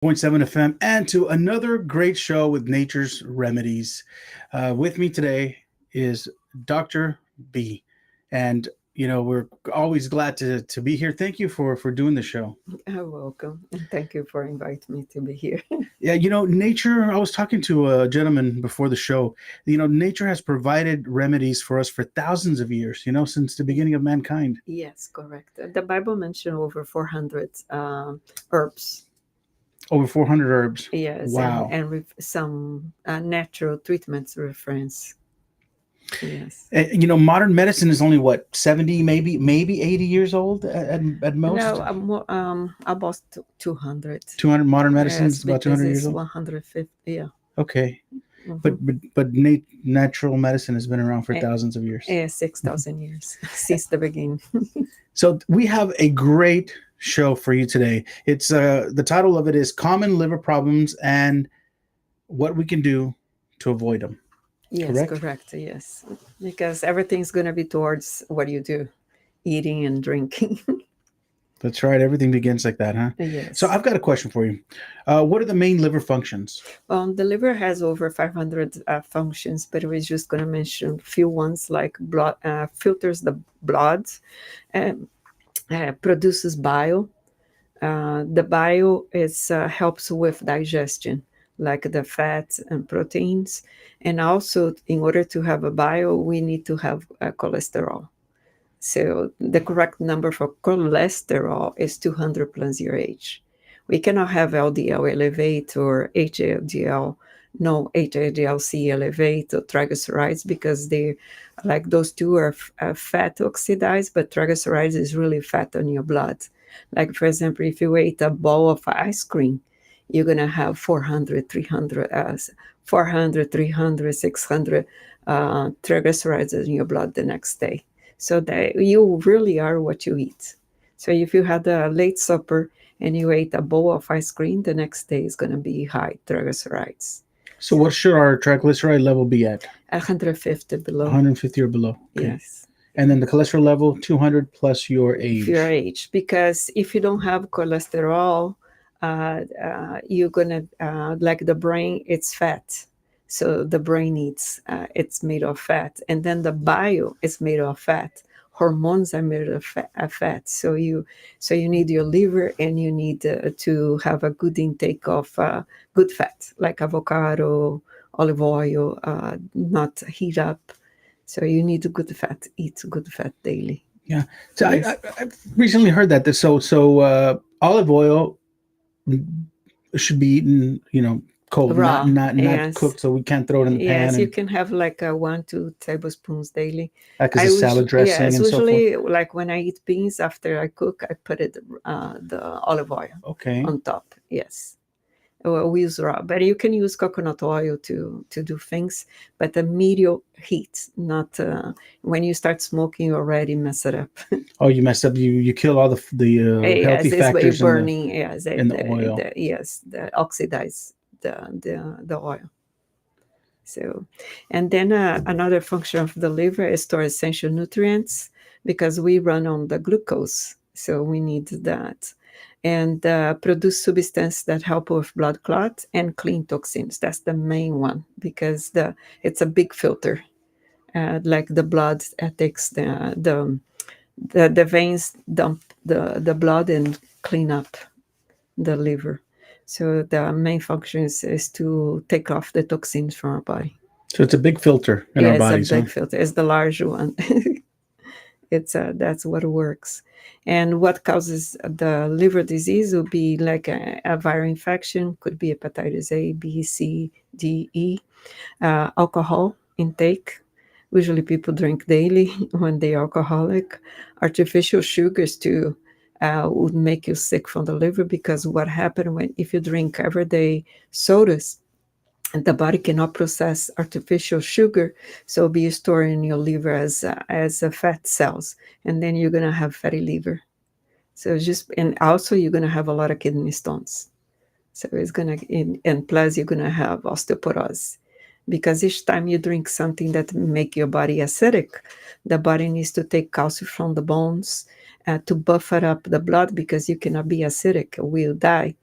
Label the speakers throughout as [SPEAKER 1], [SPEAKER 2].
[SPEAKER 1] 101.7 FM, and to another great show with Nature's Remedies. With me today is Dr. B. And, we're always glad to be here. Thank you for doing the show.
[SPEAKER 2] You're welcome, and thank you for inviting me to be here.
[SPEAKER 1] Yeah, nature, I was talking to a gentleman before the show. Nature has provided remedies for us for thousands of years, since the beginning of mankind.
[SPEAKER 2] Yes, correct. The Bible mentioned over 400 herbs.
[SPEAKER 1] Over 400 herbs.
[SPEAKER 2] Yes,
[SPEAKER 1] Wow.
[SPEAKER 2] some natural treatments reference. Yes.
[SPEAKER 1] Modern medicine is only what, 70, maybe 80 years old at most.
[SPEAKER 2] No, about 200.
[SPEAKER 1] 200 modern medicine
[SPEAKER 2] Yes,
[SPEAKER 1] is about
[SPEAKER 2] because
[SPEAKER 1] 200 years
[SPEAKER 2] it's
[SPEAKER 1] old.
[SPEAKER 2] 150. Yeah.
[SPEAKER 1] Okay,
[SPEAKER 2] hmm
[SPEAKER 1] but natural medicine has been around for thousands of years.
[SPEAKER 2] Yeah, 6,000 years since the beginning.
[SPEAKER 1] So we have a great show for you today. It's the title of it is Common Liver Problems and What We Can Do to Avoid Them.
[SPEAKER 2] Yes,
[SPEAKER 1] Correct?
[SPEAKER 2] correct. Yes, because everything's going to be towards what you do, eating and drinking.
[SPEAKER 1] That's right. Everything begins like that, huh? So
[SPEAKER 2] Yes.
[SPEAKER 1] I've got a question for you. What are the main liver functions?
[SPEAKER 2] The liver has over 500 functions, but we're just going to mention a few ones like blood, filters the blood, um, produces bile. The bile is helps with digestion, like the fats and proteins. And also, in order to have a bile, we need to have cholesterol. So the correct number for cholesterol is 200 plus your age. We cannot have LDL elevate or HDL, no HDLC elevate or triglycerides because they, like those two are fat oxidized, but triglycerides is really fat on your blood. Like for example, if you eat a bowl of ice cream, you're gonna have 400, 300, 400, 300, 600 triglycerides in your blood the next day, so that you really are what you eat. So if you had a late supper and you ate a bowl of ice cream, the next day is going to be high triglycerides.
[SPEAKER 1] So what should our triglyceride level be at?
[SPEAKER 2] 150 below.
[SPEAKER 1] 150 or below. Okay.
[SPEAKER 2] Yes.
[SPEAKER 1] And then the cholesterol level 200 plus your
[SPEAKER 2] For your
[SPEAKER 1] age.
[SPEAKER 2] age, because if you don't have cholesterol, you're gonna like the brain, it's fat. So the brain needs it's made of fat, and then the bile is made of fat. Hormones are made of fat. So you need your liver, and you need to have a good intake of good fat, like avocado, olive oil, not heat up. So you need good fat. Eat good fat daily.
[SPEAKER 1] Yeah. So
[SPEAKER 2] Yes.
[SPEAKER 1] I've recently heard that. Olive oil should be eaten, cold, not
[SPEAKER 2] Raw,
[SPEAKER 1] not not
[SPEAKER 2] yes.
[SPEAKER 1] cooked, so we can't throw it in the pan
[SPEAKER 2] Yes, you
[SPEAKER 1] and
[SPEAKER 2] can have like 1 2 tablespoons daily.
[SPEAKER 1] like as
[SPEAKER 2] I
[SPEAKER 1] a
[SPEAKER 2] was
[SPEAKER 1] salad dressing
[SPEAKER 2] Yes,
[SPEAKER 1] and so forth.
[SPEAKER 2] usually like when I eat beans after I cook, I put it the olive oil
[SPEAKER 1] Okay.
[SPEAKER 2] on top. Yes, well, we use raw, but you can use coconut oil to do things, but the medium heat, not when you start smoking, you already mess it up.
[SPEAKER 1] Oh, you messed up. You kill all the healthy
[SPEAKER 2] Yes, it's by
[SPEAKER 1] factors in the
[SPEAKER 2] burning. Yes,
[SPEAKER 1] in the oil.
[SPEAKER 2] yes, the oxidize the oil. So, and then another function of the liver is store essential nutrients because we run on the glucose. So we need that. And produce substances that help with blood clot and clean toxins. That's the main one because it's a big filter. Like the blood takes the veins dump the blood and clean up the liver. So the main function is to take off the toxins from our body.
[SPEAKER 1] So it's a big filter in
[SPEAKER 2] Yeah,
[SPEAKER 1] our
[SPEAKER 2] it's a
[SPEAKER 1] bodies, huh?
[SPEAKER 2] big filter. It's the large one. It's that's what works. And what causes the liver disease would be like a viral infection, could be hepatitis A, B, C, D, E, alcohol intake. Usually people drink daily when they're alcoholic. Artificial sugars too would make you sick from the liver because what happened when if you drink every day sodas, and the body cannot process artificial sugar, so it'll be stored in your liver as a fat cells, and then you're gonna have fatty liver. So just and also you're gonna have a lot of kidney stones. So it's gonna and plus you're gonna have osteoporosis because each time you drink something that make your body acidic, the body needs to take calcium from the bones to buffer up the blood because you cannot be acidic, will die.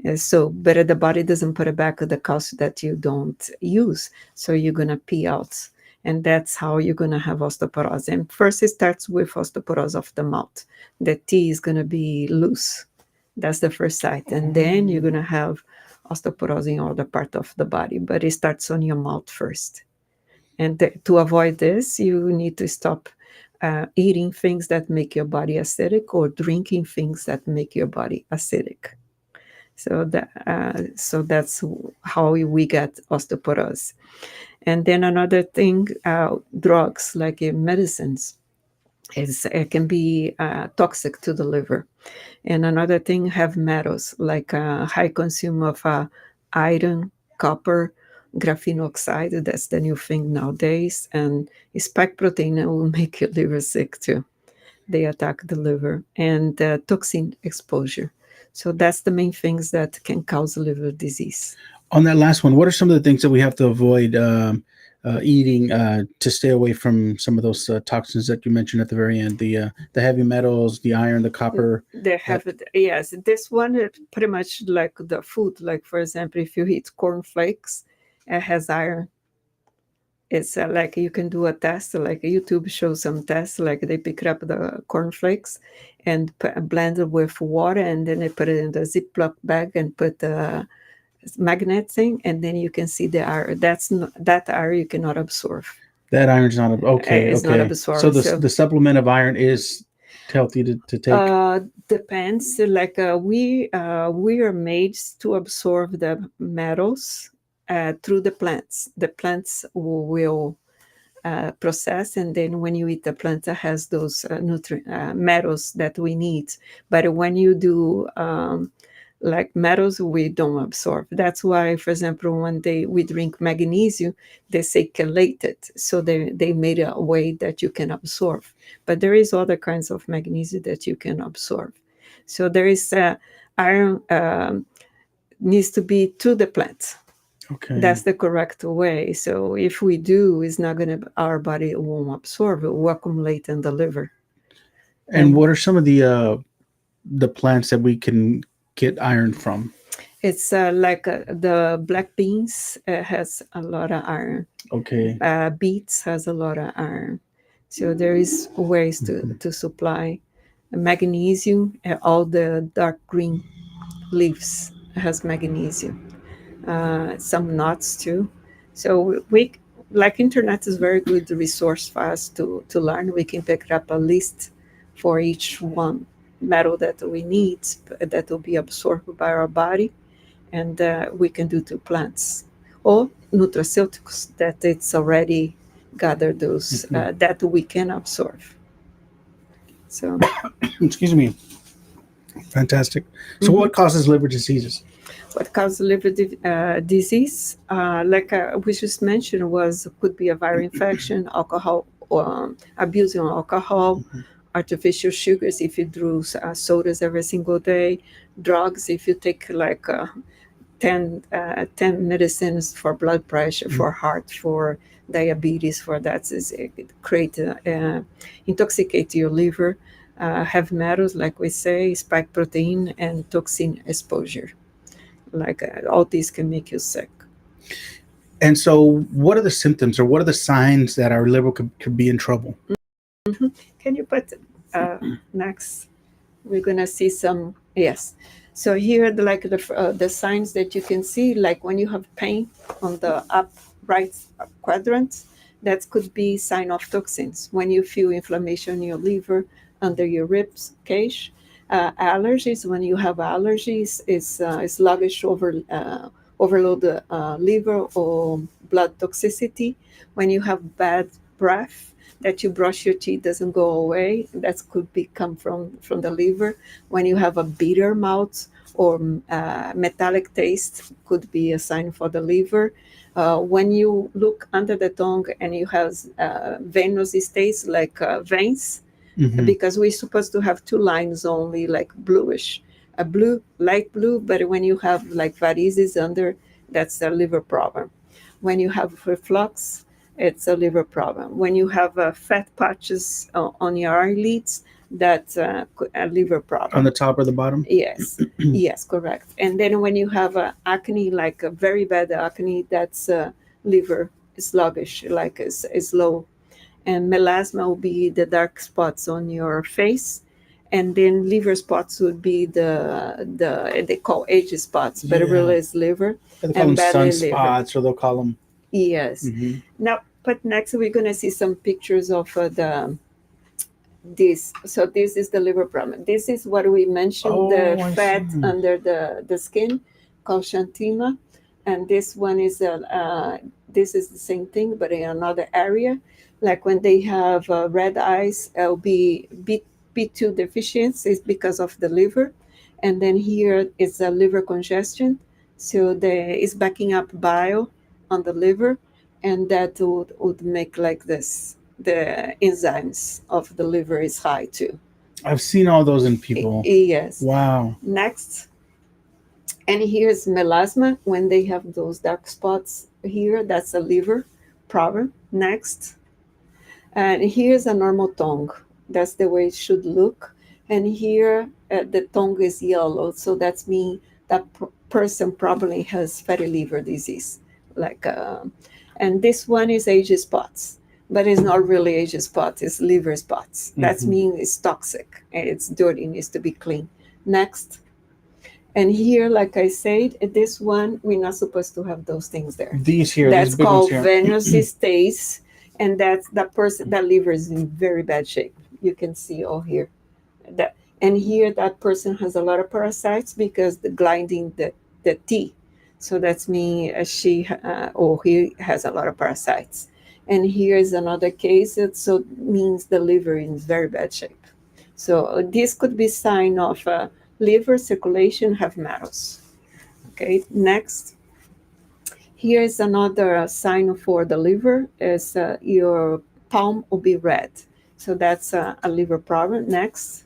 [SPEAKER 2] But the body doesn't put it back the calcium that you don't use. So you're gonna pee out, and that's how you're gonna have osteoporosis. And first, it starts with osteoporosis of the mouth. The teeth is gonna be loose. That's the first site, and then you're gonna have osteoporosis in other part of the body. But it starts on your mouth first. And to avoid this, you need to stop eating things that make your body acidic or drinking things that make your body acidic. So that's how we get osteoporosis. And then another thing, drugs like medicines it can be toxic to the liver. And another thing, have metals like high consume of iron, copper, graphene oxide. That's the new thing nowadays. And spike protein will make your liver sick too. They attack the liver, and toxin exposure. So that's the main things that can cause liver disease.
[SPEAKER 1] On that last one, what are some of the things that we have to avoid eating to stay away from some of those toxins that you mentioned at the very end? The heavy metals, the iron, the copper.
[SPEAKER 2] They have it. Yes, this one is pretty much like the food. Like for example, if you eat cornflakes, it has iron. It's like you can do a test, like YouTube shows some tests, like they pick up the cornflakes and blend it with water, and then they put it in the Ziploc bag and put the magnet thing, and then you can see the iron. That's not, that iron you cannot absorb.
[SPEAKER 1] That iron's not okay.
[SPEAKER 2] It's not
[SPEAKER 1] Okay, so
[SPEAKER 2] absorbed.
[SPEAKER 1] the supplement of iron is healthy to take.
[SPEAKER 2] Depends. Like we are made to absorb the metals through the plants. The plants will process, and then when you eat the plant, it has those metals that we need. But when you do like metals, we don't absorb. That's why, for example, when we drink magnesium, they say chelated, so they made a way that you can absorb. But there is other kinds of magnesium that you can absorb. So there is iron needs to be to the plant.
[SPEAKER 1] Okay.
[SPEAKER 2] That's the correct way. So if we do, it's not gonna, our body won't absorb, it will accumulate in the liver.
[SPEAKER 1] And what are some of the plants that we can get iron from?
[SPEAKER 2] It's like the black beans has a lot of iron.
[SPEAKER 1] Okay.
[SPEAKER 2] Beets has a lot of iron. So there is ways to supply magnesium. All the dark green leaves has magnesium. Some nuts too. So we like internet is very good resource for us to learn. We can pick up a list for each one metal that we need that will be absorbed by our body, and we can do to plants or nutraceuticals that it's already gathered those that we can absorb. So
[SPEAKER 1] excuse me. Fantastic. So what causes liver diseases?
[SPEAKER 2] what causes liver disease, like we just mentioned, could be a viral infection, alcohol, abusing alcohol, artificial sugars if you drink sodas every single day, drugs if you take like 10 medicines for blood pressure, for heart, for diabetes, for that is it create intoxicate your liver. Heavy metals, like we say, spike protein, and toxin exposure. Like all these can make you sick.
[SPEAKER 1] And so, what are the symptoms or what are the signs that our liver could be in trouble?
[SPEAKER 2] Can you put next? We're gonna see some. Yes. So here, the signs that you can see, like when you have pain on the up right quadrant, that could be sign of toxins. When you feel inflammation in your liver, under your ribs cage, allergies. When you have allergies, is sluggish overload the liver or blood toxicity. When you have bad breath, that you brush your teeth doesn't go away, that could be come from the liver. When you have a bitter mouth or metallic taste, could be a sign for the liver. When you look under the tongue and you have venous states like veins, because we're supposed to have two lines only, like bluish, a blue, light blue, but when you have like varices under, that's a liver problem. When you have reflux, it's a liver problem. When you have fat patches on your eyelids, That's a liver
[SPEAKER 1] On
[SPEAKER 2] problem.
[SPEAKER 1] the top or the bottom?
[SPEAKER 2] Yes, yes, correct. And then when you have acne, like a very bad acne, that's liver sluggish, like is low. And melasma will be the dark spots on your face. And then liver spots would be the they call age spots, but it
[SPEAKER 1] Yeah.
[SPEAKER 2] really is liver
[SPEAKER 1] They call
[SPEAKER 2] and
[SPEAKER 1] them
[SPEAKER 2] badly liver.
[SPEAKER 1] sunspots, or they'll call them.
[SPEAKER 2] Yes.
[SPEAKER 1] Hmm.
[SPEAKER 2] Now, but next we're gonna see some pictures of the this. So this is the liver problem. This is what we mentioned, the
[SPEAKER 1] Oh, I see.
[SPEAKER 2] fat under the skin called xanthema. And this one is this is the same thing but in another area, like when they have red eyes, B2 deficiency is because of the liver. And then here is a liver congestion, so the is backing up bile on the liver, and that would make like this, the enzymes of the liver is high too.
[SPEAKER 1] I've seen all those in people.
[SPEAKER 2] Yes.
[SPEAKER 1] Wow.
[SPEAKER 2] Next, and here's melasma when they have those dark spots here. That's a liver problem. Next, and here's a normal tongue. That's the way it should look. And here the tongue is yellow, so that's mean that person probably has fatty liver disease. Like, and this one is age spots, but it's not really age spots. It's liver spots. That's
[SPEAKER 1] Mhm.
[SPEAKER 2] mean it's toxic. It's dirty. It needs to be clean. Next, and here, like I said, this one, we're not supposed to have those things there.
[SPEAKER 1] These here,
[SPEAKER 2] That's
[SPEAKER 1] these big ones
[SPEAKER 2] called
[SPEAKER 1] here.
[SPEAKER 2] venous stasis, and that's that person, that liver is in very bad shape. You can see all here. That, and here that person has a lot of parasites because the gliding the T. So that's me. She or he has a lot of parasites. And here is another case. It so means the liver is in very bad shape. So this could be sign of liver circulation have metals. Okay, next. Here is another sign for the liver is your palm will be red. So that's a liver problem. Next.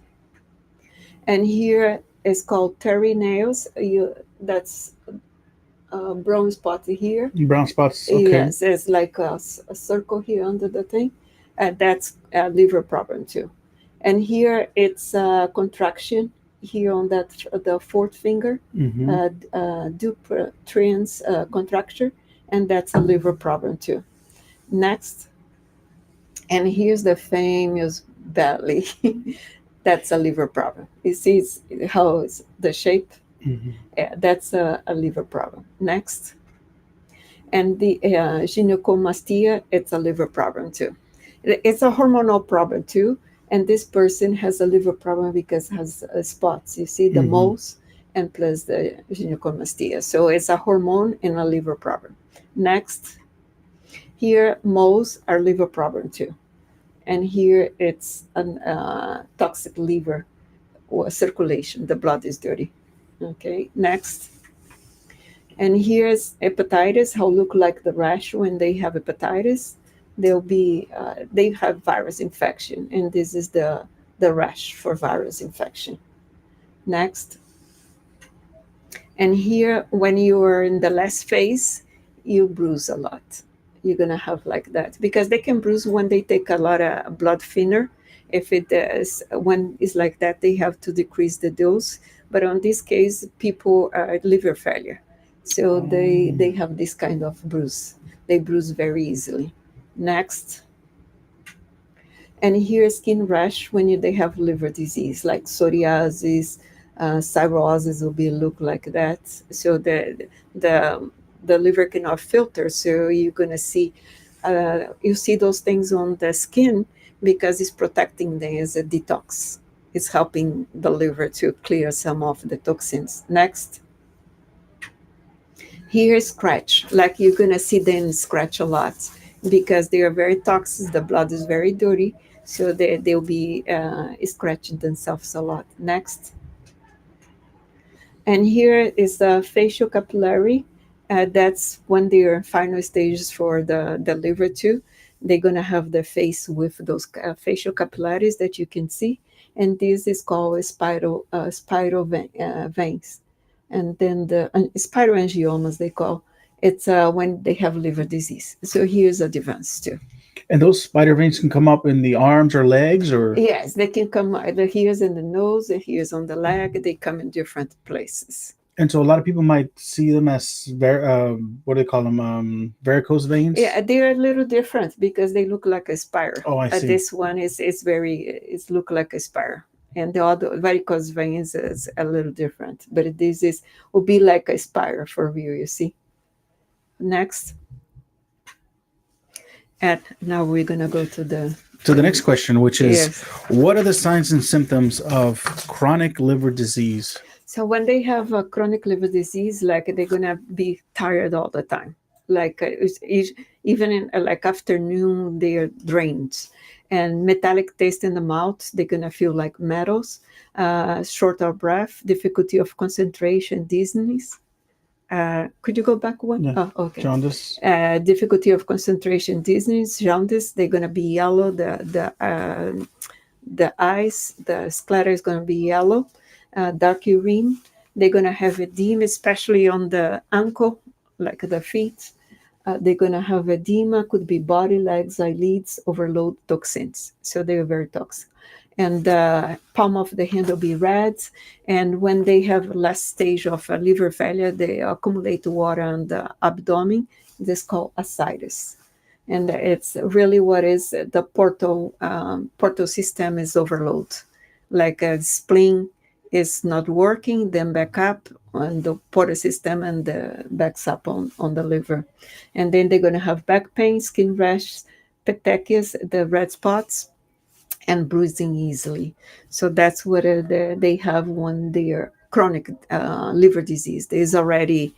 [SPEAKER 2] And here is called terry nails. That's brown spot here.
[SPEAKER 1] Brown spots. Okay.
[SPEAKER 2] Yes, it's like a circle here under the thing. That's a liver problem too. And here it's a contraction here on that the fourth finger,
[SPEAKER 1] Hmm.
[SPEAKER 2] Dupuytren's contracture, and that's a liver problem too. Next, and here's the famous belly. That's a liver problem. You see how it's the shape?
[SPEAKER 1] Hmm.
[SPEAKER 2] Yeah, that's a liver problem. Next. And the gynecomastia, it's a liver problem too. It's a hormonal problem too. And this person has a liver problem because has spots. You see the
[SPEAKER 1] Hmm.
[SPEAKER 2] moles and plus the gynecomastia. So it's a hormone and a liver problem. Next, here moles are liver problem too. And here it's a toxic liver or circulation. The blood is dirty. Okay, next. And here's hepatitis, how look like the rash when they have hepatitis. They'll be, they have virus infection, and this is the rash for virus infection. Next. And here, when you are in the last phase, you bruise a lot. You're gonna have like that because they can bruise when they take a lot of blood thinner. If it is when it's like that, they have to decrease the dose. But on this case, people are liver failure, so they have this kind of bruise. They bruise very easily. Next, and here skin rash when they have liver disease like psoriasis, cirrhosis will be look like that. So the the liver cannot filter, so you're gonna see you see those things on the skin because it's protecting them as a detox. It's helping the liver to clear some of the toxins. Next. Here scratch, like you're gonna see them scratch a lot because they are very toxic. The blood is very dirty, so they'll be scratching themselves a lot. Next, and here is the facial capillary. That's when they're final stages for the liver too. They're gonna have the face with those facial capillaries that you can see, and this is called spiral veins, and then the spiroangiomas they call it's when they have liver disease. So here's a difference too.
[SPEAKER 1] And those spider veins can come up in the arms or legs, or
[SPEAKER 2] Yes, they can come the hairs in the nose, the hairs on the leg. They come in different places.
[SPEAKER 1] and so a lot of people might see them as what do they call them? Varicose veins.
[SPEAKER 2] Yeah, they are a little different because they look like a spiral.
[SPEAKER 1] Oh, I see.
[SPEAKER 2] This one is very it's look like a spiral, and the other varicose veins is a little different. But this is will be like a spiral for you. You see. Next, and now we're gonna go to
[SPEAKER 1] To the next question, which is,
[SPEAKER 2] yes.
[SPEAKER 1] what are the signs and symptoms of chronic liver disease?
[SPEAKER 2] So when they have a chronic liver disease, like they're gonna be tired all the time. Like even in like afternoon, they are drained, and metallic taste in the mouth. They're gonna feel like metals, short of breath, difficulty of concentration, dizziness. Could you go back one?
[SPEAKER 1] Yeah,
[SPEAKER 2] Oh, okay.
[SPEAKER 1] jaundice.
[SPEAKER 2] Difficulty of concentration, dizziness, jaundice. They're gonna be yellow. The eyes, the sclera is going to be yellow, dark urine. They're going to have edema, especially on the ankle, like the feet. They're going to have edema, could be body, legs, eyelids, overload toxins. So they are very toxic. And the palm of the hand will be red. And when they have last stage of liver failure, they accumulate water on the abdomen. This is called ascites, and it's really what is the portal system is overload, like a spleen is not working, then back up on the portal system and the backs up on the liver, and then they're going to have back pain, skin rash, petechias, the red spots, and bruising easily. So that's what they have when they're chronic liver disease. There's already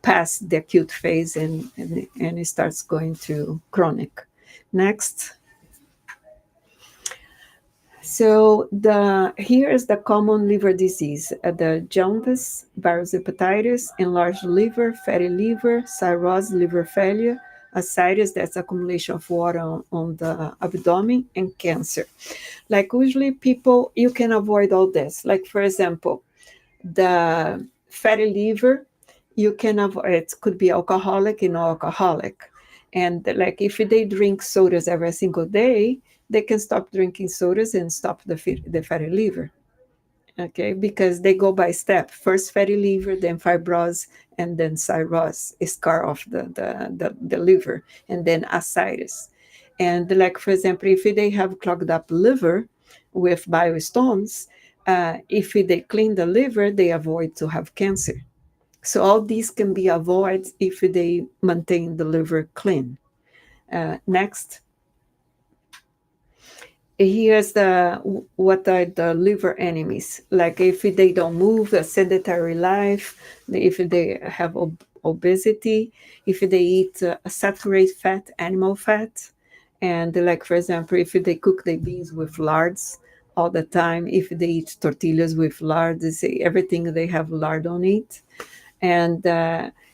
[SPEAKER 2] past the acute phase, and it starts going to chronic. Next. So here is the common liver disease: the jaundice, virus hepatitis, enlarged liver, fatty liver, cirrhosis, liver failure, ascites, that's accumulation of water on the abdomen, and cancer. Like usually people, you can avoid all this. Like for example, the fatty liver, you can avoid. It could be alcoholic and non-alcoholic, and like if they drink sodas every single day, they can stop drinking sodas and stop the fatty liver. Okay, because they go by step: first fatty liver, then fibrosis, and then cirrhosis, scar of the liver, and then ascites. And like for example, if they have clogged up liver with biostones, if they clean the liver, they avoid to have cancer. So all these can be avoided if they maintain the liver clean. Next, here's the what are the liver enemies. Like if they don't move, a sedentary life, if they have obesity, if they eat saturated fat, animal fat, and like for example, if they cook their beans with lards all the time, if they eat tortillas with lard, they say everything they have lard on it, and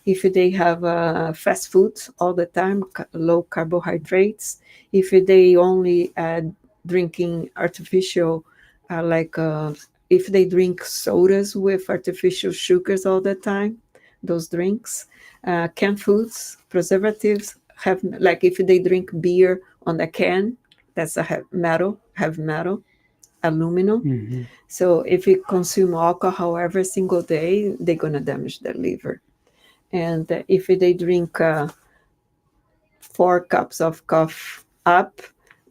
[SPEAKER 2] if they have fast food all the time, low carbohydrates, if they only drinking artificial, like if they drink sodas with artificial sugars all the time, those drinks, canned foods, preservatives, have like if they drink beer on the can, that's a heavy metal, aluminum.
[SPEAKER 1] Hmm.
[SPEAKER 2] So if you consume alcohol every single day, they're gonna damage the liver. And if they drink 4 cups of coffee up,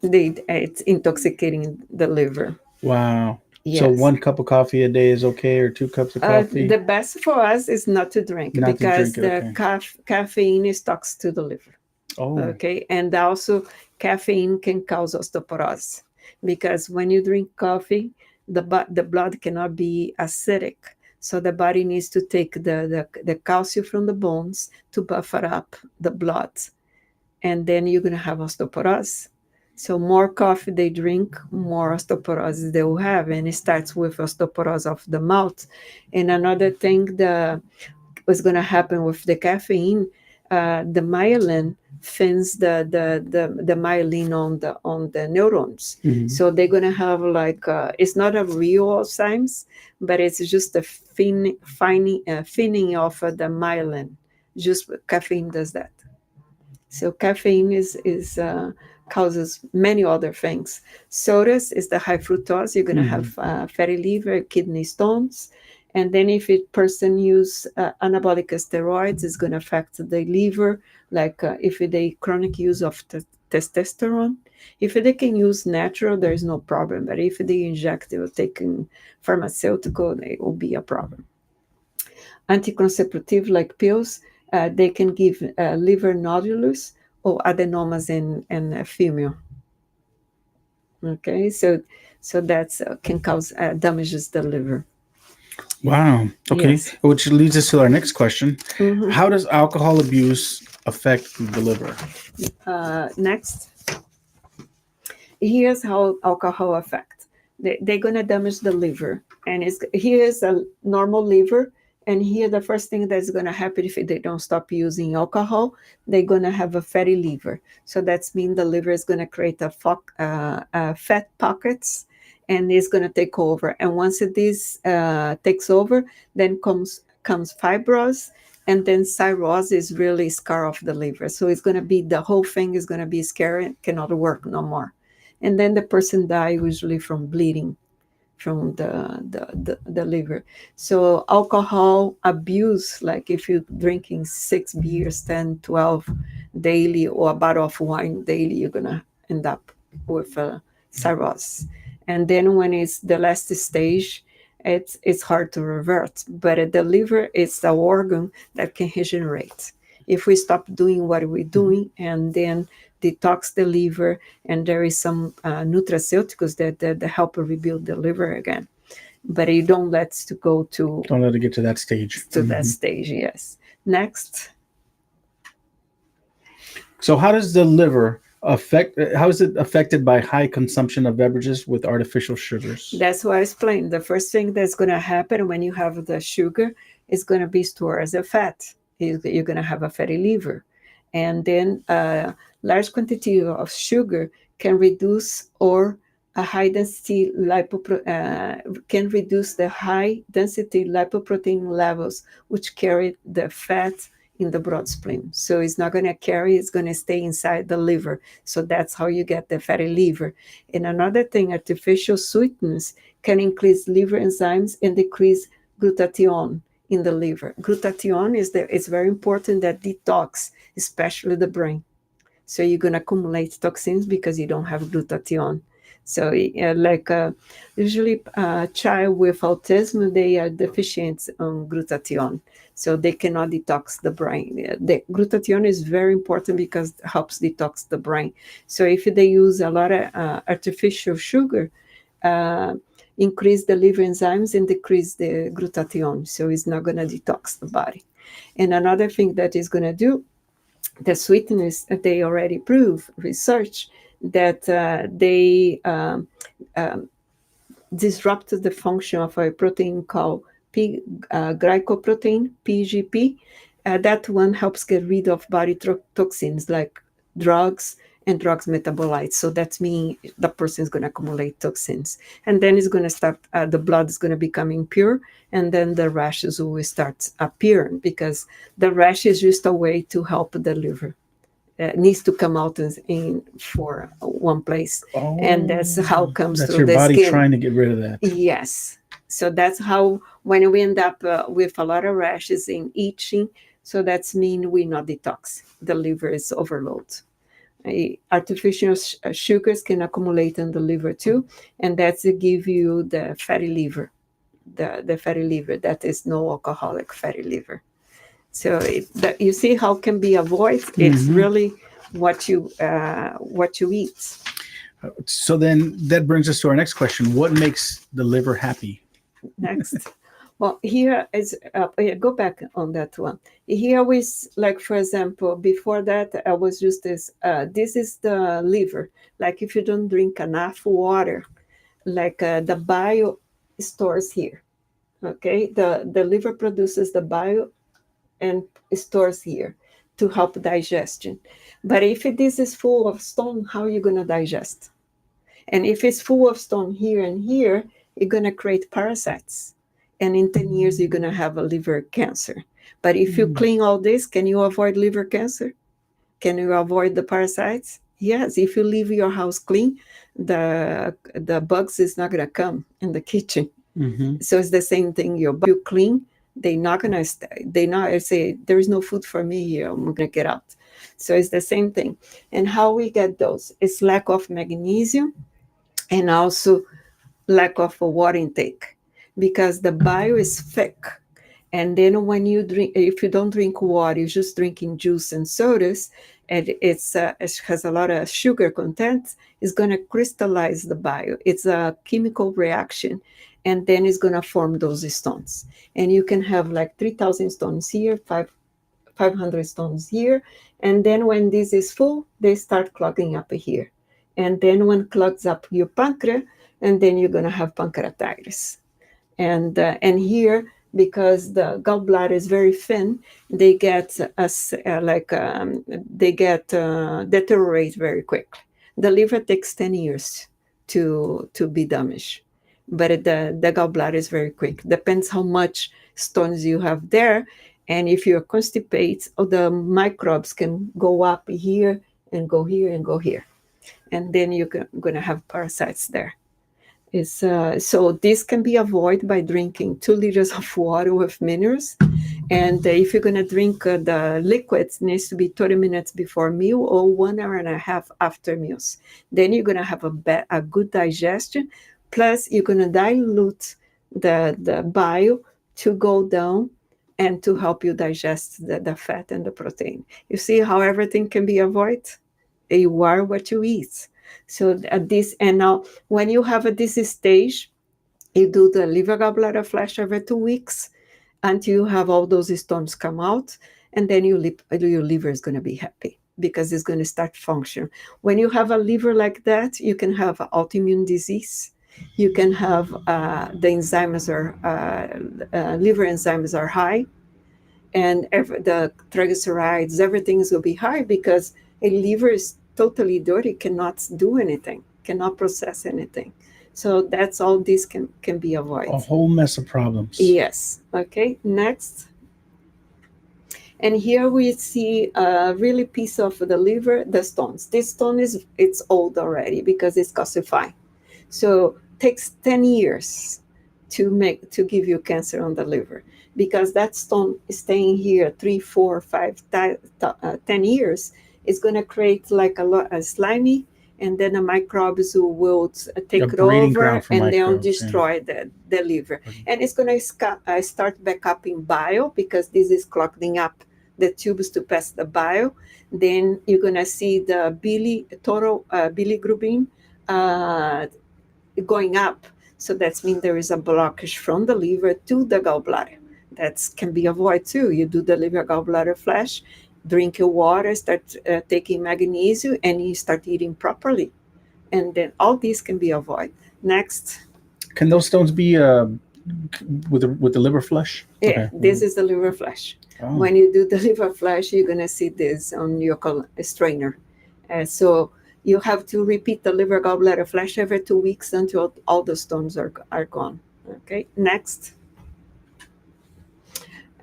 [SPEAKER 2] it's intoxicating the liver.
[SPEAKER 1] Wow. So
[SPEAKER 2] Yes.
[SPEAKER 1] 1 cup of coffee a day is okay, or 2 cups of coffee?
[SPEAKER 2] The best for us is not to drink
[SPEAKER 1] Not to
[SPEAKER 2] because
[SPEAKER 1] drink it.
[SPEAKER 2] the
[SPEAKER 1] Okay.
[SPEAKER 2] caffeine is toxic to the liver.
[SPEAKER 1] Oh.
[SPEAKER 2] Okay, and also caffeine can cause osteoporosis because when you drink coffee, the blood cannot be acidic, so the body needs to take the calcium from the bones to buffer up the blood, and then you're going to have osteoporosis. So more coffee they drink, more osteoporosis they will have, and it starts with osteoporosis of the mouth. And another thing, what's going to happen with the caffeine, the myelin fins the myelin on the neurons.
[SPEAKER 1] Hmm.
[SPEAKER 2] So they're going to have like it's not a real Alzheimer's, but it's just a thinning of the myelin. Just caffeine does that. So caffeine is causes many other things. Sodas is the high fructose. You're going to have fatty liver, kidney stones. And then if a person use anabolic steroids, it's going to affect the liver, like if they chronic use of testosterone. If they can use natural, there is no problem. But if they inject or taking pharmaceutical, it will be a problem. Anticonceptive like pills, they can give liver nodules or adenomas in a female. Okay, so that's can cause damages the liver.
[SPEAKER 1] Wow. Okay.
[SPEAKER 2] Yes.
[SPEAKER 1] Which leads us to our next question.
[SPEAKER 2] Mhm.
[SPEAKER 1] How does alcohol abuse affect the liver?
[SPEAKER 2] Next, here's how alcohol affect. They're gonna damage the liver, and here's a normal liver, and here the first thing that's gonna happen if they don't stop using alcohol, they're gonna have a fatty liver. So that's mean the liver is gonna create fat pockets, and it's gonna take over. And once this takes over, then comes fibrosis, and then cirrhosis is really scar of the liver. So it's gonna be the whole thing is gonna be scary, cannot work no more, and then the person die usually from bleeding from the liver. So alcohol abuse, like if you're drinking 6 beers, 10, 12 daily, or a bottle of wine daily, you're gonna end up with cirrhosis. And then when it's the last stage, it's hard to revert. But the liver is the organ that can regenerate. If we stop doing what we're doing and then detox the liver, and there is some nutraceuticals that help rebuild the liver again. But you don't let to go
[SPEAKER 1] Don't let it get to that stage.
[SPEAKER 2] to that stage. Yes. Next.
[SPEAKER 1] So, how does the liver affect? How is it affected by high consumption of beverages with artificial sugars?
[SPEAKER 2] That's what I explained. The first thing that's going to happen when you have the sugar is going to be stored as a fat. You're going to have a fatty liver. And then a large quantity of sugar can reduce or a high density can reduce the high density lipoprotein levels, which carry the fat in the bloodstream. So it's not going to carry, it's going to stay inside the liver. So that's how you get the fatty liver. And another thing, artificial sweeteners can increase liver enzymes and decrease glutathione in the liver. Glutathione it's very important that detox, especially the brain. So you're going to accumulate toxins because you don't have glutathione. So usually child with autism, they are deficient on glutathione. So they cannot detox the brain. The glutathione is very important because it helps detox the brain. So if they use a lot of artificial sugar, uh, increase the liver enzymes and decrease the glutathione. So it's not going to detox the body. And another thing that is going to do, the sweeteners, they already prove research that they disrupt the function of a protein called glycoprotein, PGP. That one helps get rid of body toxins like drugs and drugs metabolites. So that means the person is going to accumulate toxins. And then it's going to start, the blood is going to become impure, and then the rashes will start appearing because the rash is just a way to help the liver. Needs to come out in for one place, and that's how it comes
[SPEAKER 1] That's
[SPEAKER 2] through
[SPEAKER 1] your
[SPEAKER 2] the
[SPEAKER 1] body
[SPEAKER 2] skin.
[SPEAKER 1] trying to get rid of that.
[SPEAKER 2] Yes. So that's how when we end up with a lot of rashes and itching, so that's mean we not detox. The liver is overloaded. Artificial sugars can accumulate in the liver too, and that's give you the fatty liver, the fatty liver that is no alcoholic fatty liver. So you see how can be avoided. It's really what you eat.
[SPEAKER 1] So then that brings us to our next question. What makes the liver happy?
[SPEAKER 2] Next. Well, here is go back on that one. Here we like, for example, before that I was just this. This is the liver. Like if you don't drink enough water, like the bile stores here. Okay, the liver produces the bile and stores here to help digestion. But if this is full of stone, how are you going to digest? And if it's full of stone here and here, you're going to create parasites. And in 10 years, you're going to have a liver cancer. But if you clean all this, can you avoid liver cancer? Can you avoid the parasites? Yes, if you leave your house clean, the bugs is not gonna come in the kitchen.
[SPEAKER 1] Mm-hmm.
[SPEAKER 2] So it's the same thing. You clean, they not gonna stay. They not say there is no food for me here. I'm gonna get out. So it's the same thing. And how we get those? It's lack of magnesium and also lack of water intake because the bio is thick. And then when you drink, if you don't drink water, you're just drinking juice and sodas, and it has a lot of sugar content, it's going to crystallize the bio. It's a chemical reaction, and then it's going to form those stones. And you can have like 3,000 stones here, 500 stones here. And then when this is full, they start clogging up here. And then when clogs up your pancreas, and then you're going to have pancreatitis. And here, because the gallbladder is very thin, they get they get deteriorate very quickly. The liver takes 10 years to be damaged, but the gallbladder is very quick. Depends how much stones you have there, and if you're constipated, the microbes can go up here and go here and go here, and then you're going to have parasites there. So this can be avoided by drinking 2 liters of water with minerals. And if you're going to drink the liquids, it needs to be 30 minutes before meal or 1 hour and a half after meals. Then you're going to have a good digestion. Plus, you're going to dilute the bile to go down and to help you digest the fat and the protein. You see how everything can be avoided? You are what you eat. So this, and now when you have at this stage, you do the liver gallbladder flash every 2 weeks until you have all those stones come out, and then your liver is going to be happy because it's going to start function. When you have a liver like that, you can have autoimmune disease. You can have the enzymes are liver enzymes are high, and the triglycerides, everything will be high because a liver is totally dirty, cannot do anything, cannot process anything. So that's all this can be avoided.
[SPEAKER 1] A whole mess of problems.
[SPEAKER 2] Yes. Okay. Next. And here we see a really piece of the liver, the stones. This stone it's old already because it's calcified. So it takes 10 years to give you cancer on the liver because that stone is staying here 3, 4, 5, 10 years. It's going to create like a slimy, and then the microbes will take it over and they'll destroy the liver. And it's going to start back up in bile because this is clogging up the tubes to pass the bile. Then you're going to see the bilirubin going up. So that means there is a blockage from the liver to the gallbladder. That can be avoided too. You do the liver gallbladder flash, drink your water, start taking magnesium, and you start eating properly. And then all these can be avoided. Next.
[SPEAKER 1] Can those stones be with the liver flush?
[SPEAKER 2] Yeah, okay. This is the liver flush. Oh. When you do the liver flush, you're going to see this on your strainer. So you have to repeat the liver gallbladder flush every 2 weeks until all the stones are gone. Okay, next.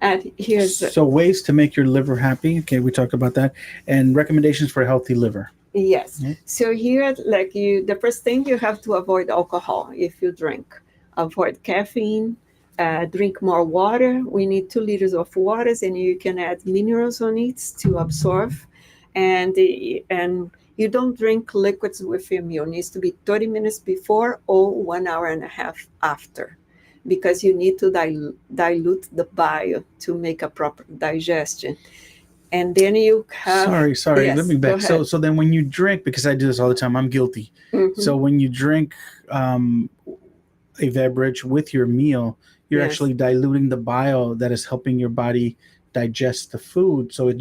[SPEAKER 2] And here's
[SPEAKER 1] so ways to make your liver happy. Okay, we talked about that, and recommendations for a healthy liver.
[SPEAKER 2] Yes. Mm-hmm. So here, the first thing, you have to avoid alcohol if you drink. Avoid caffeine. Drink more water. We need 2 liters of water, and you can add minerals on it to absorb. And you don't drink liquids with your meal. It needs to be 30 minutes before or 1 hour and a half after, because you need to dilute the bile to make a proper digestion. And then you have...
[SPEAKER 1] Sorry, yes, let me back. So then when you drink, because I do this all the time, I'm guilty. Mm-hmm. So when you drink a beverage with your meal, you're yes, actually diluting the bile that is helping your body digest the food. So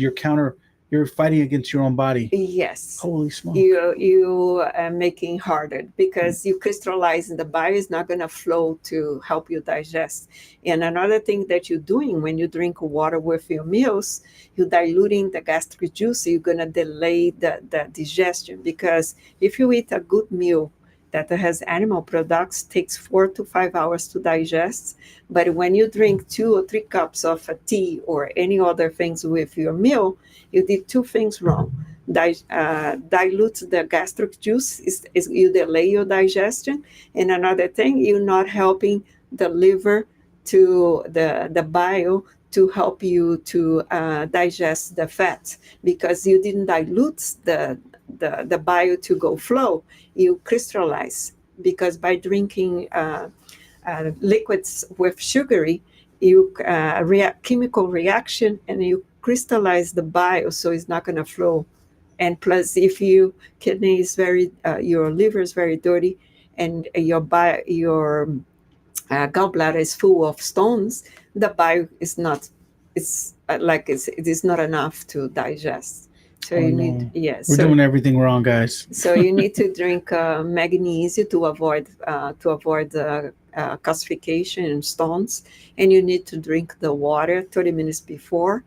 [SPEAKER 1] you're fighting against your own body.
[SPEAKER 2] Yes.
[SPEAKER 1] Holy smoke.
[SPEAKER 2] You are making harder because you crystallize and the bile is not going to flow to help you digest. And another thing that you're doing when you drink water with your meals, you're diluting the gastric juice. So you're going to delay the digestion, because if you eat a good meal that has animal products, takes 4 to 5 hours to digest. But when you drink 2 or 3 cups of tea or any other things with your meal, you did 2 things wrong. dilute the gastric juice. Is you delay your digestion. And another thing, you're not helping the liver to the bile to help you to digest the fat, because you didn't dilute the bile to go flow. You crystallize, because by drinking liquids with sugary, you chemical reaction, and you crystallize the bile, so it's not going to flow. And plus, if you kidney is very, your liver is very dirty, and your gallbladder is full of stones, the bile is not, it is not enough to digest. So
[SPEAKER 1] Oh
[SPEAKER 2] you need,
[SPEAKER 1] no,
[SPEAKER 2] yeah.
[SPEAKER 1] we're doing everything wrong, guys.
[SPEAKER 2] So you need to drink magnesium to avoid calcification and stones, and you need to drink the water 30 minutes before,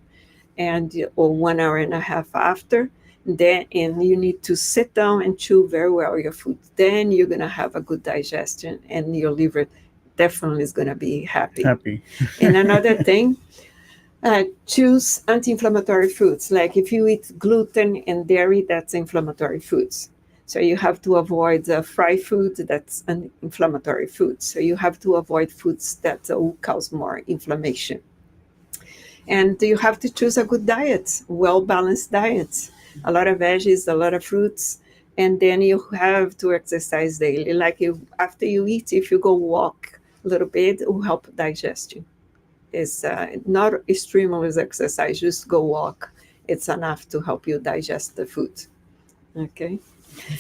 [SPEAKER 2] and or 1 hour and a half after. Then, and you need to sit down and chew very well your food. Then you're gonna have a good digestion, and your liver definitely is gonna be happy.
[SPEAKER 1] Happy.
[SPEAKER 2] And another thing, choose anti-inflammatory foods. Like if you eat gluten and dairy, that's inflammatory foods. So you have to avoid fried food, that's an inflammatory food. So you have to avoid foods that will cause more inflammation. And you have to choose a good diet, well-balanced diet, a lot of veggies, a lot of fruits, and then you have to exercise daily. Like after you eat, if you go walk a little bit, it will help digestion. It's not strenuous exercise, just go walk. It's enough to help you digest the food. Okay.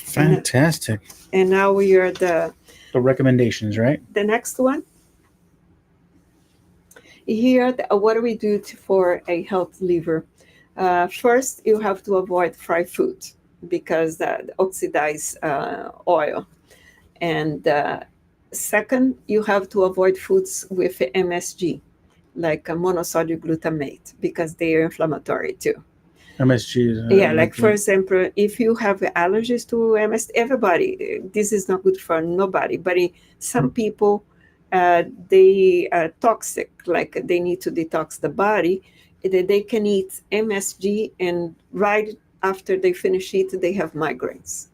[SPEAKER 1] Fantastic.
[SPEAKER 2] And now we are
[SPEAKER 1] The recommendations, right?
[SPEAKER 2] the next one. Here, what do we do for a healthy liver? First, you have to avoid fried food, because that oxidize oil. And second, you have to avoid foods with MSG, like monosodium glutamate, because they are inflammatory too.
[SPEAKER 1] MSG is
[SPEAKER 2] Yeah, like for example, if you have allergies to MSG, everybody, this is not good for nobody, but some people, they are toxic, like they need to detox the body. They can eat MSG, and right after they finish it, they have migraines.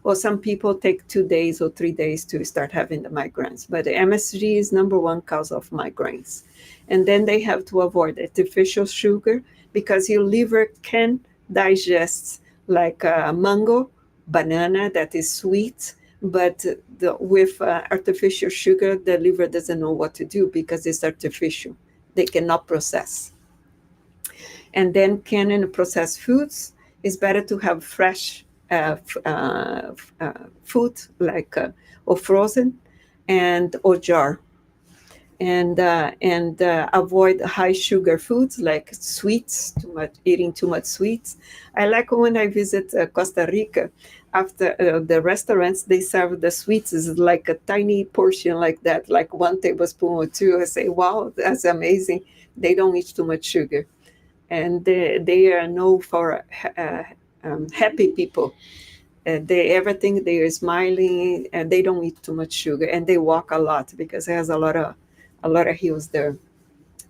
[SPEAKER 2] Or some people take 2 days or 3 days to start having the migraines. But the MSG is number one cause of migraines. And then they have to avoid artificial sugar, because your liver can digest like mango, banana that is sweet, but with artificial sugar, the liver doesn't know what to do because it's artificial. They cannot process. And then canned and processed foods, it's better to have fresh food, like or frozen, and or jar, and avoid high sugar foods like sweets, too much eating too much sweets. I like when I visit Costa Rica. After the restaurants, they serve the sweets is like a tiny portion like that, like 1 tablespoon or two. I say, wow, that's amazing. They don't eat too much sugar, and they are known for happy people. They everything they are smiling, and they don't eat too much sugar, and they walk a lot because it has a lot of hills there.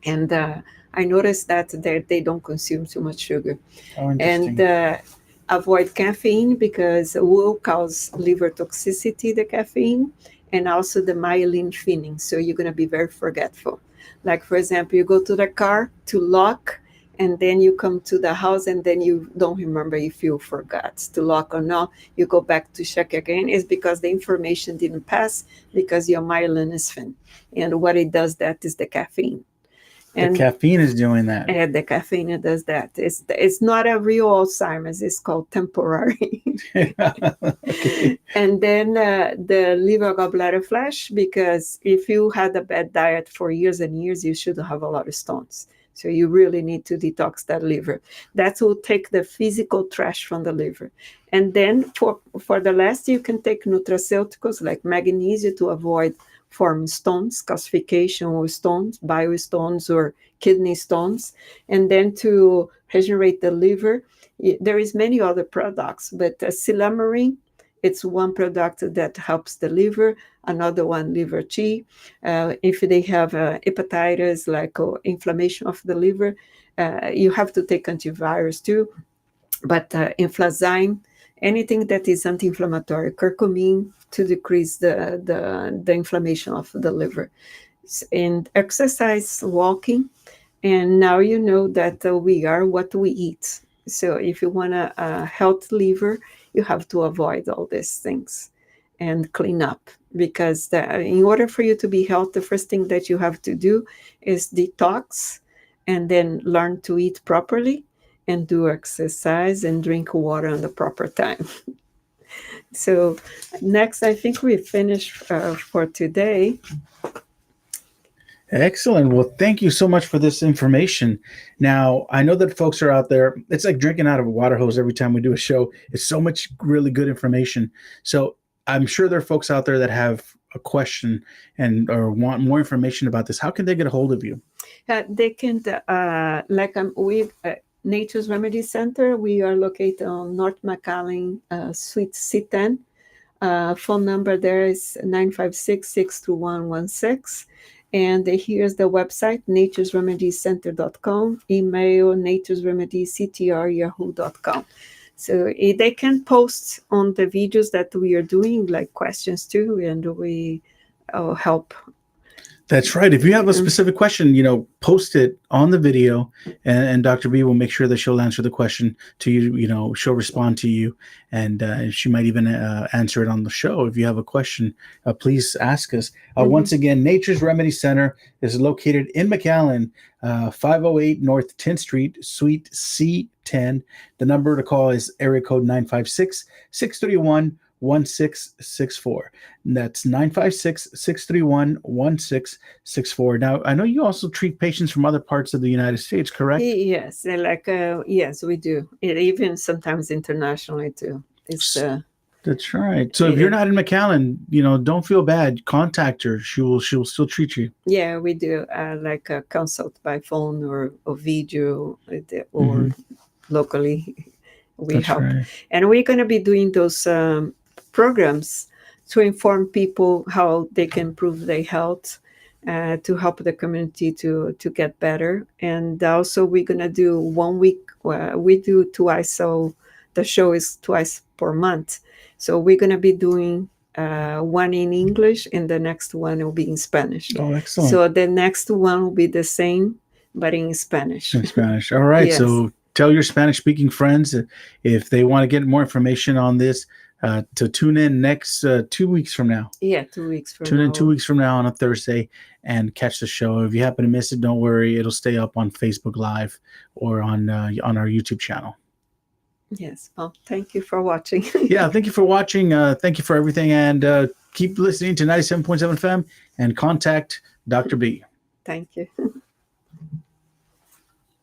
[SPEAKER 2] And I noticed that they don't consume too much sugar.
[SPEAKER 1] Oh,
[SPEAKER 2] And
[SPEAKER 1] interesting.
[SPEAKER 2] avoid caffeine, because it will cause liver toxicity, the caffeine, and also the myelin thinning. So you're going to be very forgetful. Like, for example, you go to the car to lock, and then you come to the house, and then you don't remember if you forgot to lock or not. You go back to check again. It's because the information didn't pass, because your myelin is thin. And what it does, that is the caffeine.
[SPEAKER 1] The
[SPEAKER 2] And
[SPEAKER 1] caffeine is doing that.
[SPEAKER 2] the caffeine does that. It's not a real Alzheimer's. It's called temporary.
[SPEAKER 1] Okay.
[SPEAKER 2] And then the liver gallbladder flash, because if you had a bad diet for years and years, you should have a lot of stones. So you really need to detox that liver. That will take the physical trash from the liver. And then for the last, you can take nutraceuticals like magnesium to avoid forming stones, calcification or stones, bile stones or kidney stones. And then to regenerate the liver, there is many other products, but silamarine, it's one product that helps the liver, another one liver tea. If they have hepatitis, like inflammation of the liver, you have to take antivirus too. But inflazyme, anything that is anti-inflammatory, curcumin to decrease the inflammation of the liver, and exercise, walking. And now you know that we are what we eat. So if you want a healthy liver, you have to avoid all these things and clean up. Because in order for you to be healthy, the first thing that you have to do is detox, and then learn to eat properly and do exercise and drink water on the proper time. So next, I think we finished for today.
[SPEAKER 1] Excellent. Well, thank you so much for this information. Now, I know that folks are out there. It's like drinking out of a water hose every time we do a show. It's so much really good information. So I'm sure there are folks out there that have a question and or want more information about this. How can they get a hold of you?
[SPEAKER 2] They can, Nature's Remedy Center. We are located on North McAllen, Suite C10. Phone number there is 956-621-16. And here's the website, naturesremediescenter.com, email naturesremediesctr@yahoo.com. So they can post on the videos that we are doing, like questions too, and we help.
[SPEAKER 1] That's right. If you have a specific question, post it on the video, and Dr. B will make sure that she'll answer the question to you. She'll respond to you, and she might even answer it on the show. If you have a question, please ask us. Once again, Nature's Remedy Center is located in McAllen, 508 North 10th Street, Suite C10. The number to call is area code 956-631-1664. That's 956-631-1664. Now, I know you also treat patients from other parts of the United States, correct?
[SPEAKER 2] Yes, yes, we do. Even sometimes internationally too.
[SPEAKER 1] That's right. So if you're not in McAllen, don't feel bad. Contact her. She'll still treat you.
[SPEAKER 2] Yeah, we do consult by phone or video or locally. We help. Right. And we're going to be doing those programs to inform people how they can improve their health, to help the community to get better. And also we're going to do 1 week. We do twice, so the show is twice per month. So we're going to be doing one in English, and the next one will be in Spanish.
[SPEAKER 1] Oh, excellent.
[SPEAKER 2] So the next one will be the same, but in Spanish.
[SPEAKER 1] In Spanish. All right. Yes. So tell your Spanish-speaking friends if they want to get more information on this, to tune in next 2 weeks from now.
[SPEAKER 2] Yeah, 2 weeks from now.
[SPEAKER 1] Tune in 2 weeks from now on a Thursday and catch the show. If you happen to miss it, don't worry. It'll stay up on Facebook Live or on our YouTube channel.
[SPEAKER 2] Yes. Well, thank you for watching.
[SPEAKER 1] Yeah, thank you for watching. Thank you for everything. And keep listening to 97.7 FM and contact Dr. B.
[SPEAKER 2] Thank you.